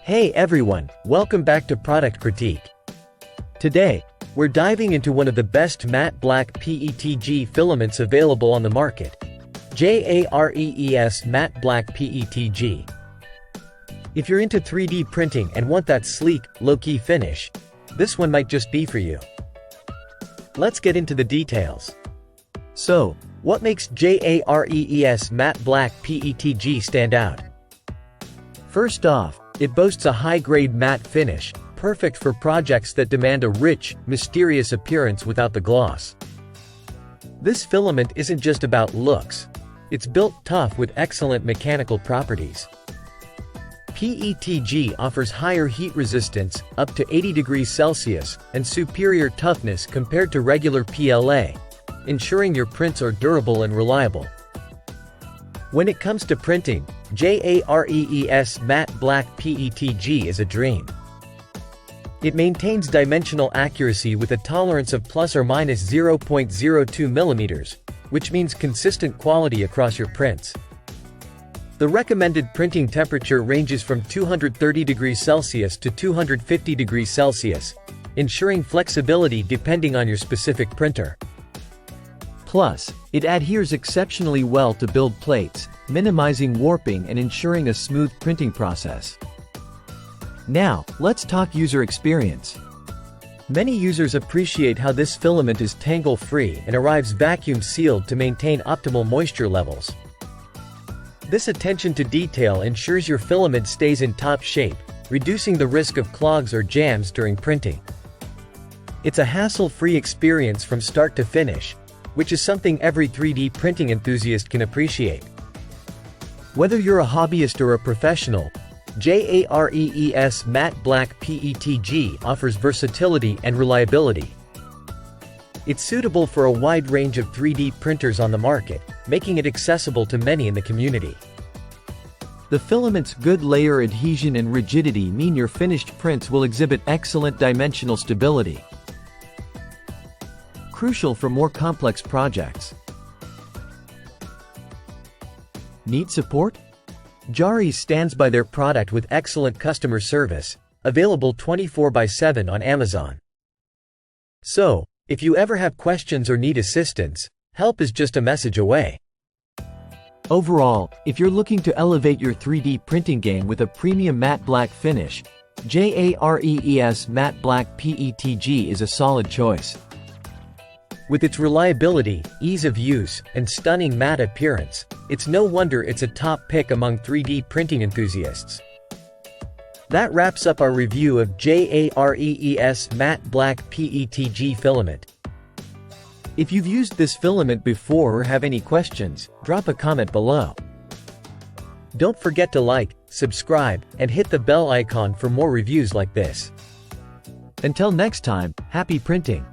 Hey everyone, welcome back to Product Critique. Today, we're diving into one of the best matte black PETG filaments available on the market. JAREES Matte Black PETG. If you're into 3D printing and want that sleek, low-key finish, this one might just be for you. Let's get into the details. So, what makes JAREES Matte Black PETG stand out? First off, it boasts a high-grade matte finish, perfect for projects that demand a rich, mysterious appearance without the gloss. This filament isn't just about looks. It's built tough with excellent mechanical properties. PETG offers higher heat resistance, up to 80 degrees Celsius, and superior toughness compared to regular PLA, ensuring your prints are durable and reliable. When it comes to printing, JAREES Matte Black PETG is a dream. It maintains dimensional accuracy with a tolerance of plus or minus 0.02 mm, which means consistent quality across your prints. The recommended printing temperature ranges from 230 degrees Celsius to 250 degrees Celsius, ensuring flexibility depending on your specific printer. Plus, it adheres exceptionally well to build plates, minimizing warping and ensuring a smooth printing process. Now, let's talk user experience. Many users appreciate how this filament is tangle-free and arrives vacuum-sealed to maintain optimal moisture levels. This attention to detail ensures your filament stays in top shape, reducing the risk of clogs or jams during printing. It's a hassle-free experience from start to finish, which is something every 3D printing enthusiast can appreciate. Whether you're a hobbyist or a professional, JAREES Matte Black PETG offers versatility and reliability. It's suitable for a wide range of 3D printers on the market, making it accessible to many in the community. The filament's good layer adhesion and rigidity mean your finished prints will exhibit excellent dimensional stability, crucial for more complex projects. Need support? JAREES stands by their product with excellent customer service, available 24/7 on Amazon. So, if you ever have questions or need assistance, help is just a message away. Overall, if you're looking to elevate your 3D printing game with a premium matte black finish, JAREES Matte Black PETG is a solid choice. With its reliability, ease of use, and stunning matte appearance, it's no wonder it's a top pick among 3D printing enthusiasts. That wraps up our review of JAREES Matte Black PETG filament. If you've used this filament before or have any questions, drop a comment below. Don't forget to like, subscribe, and hit the bell icon for more reviews like this. Until next time, happy printing!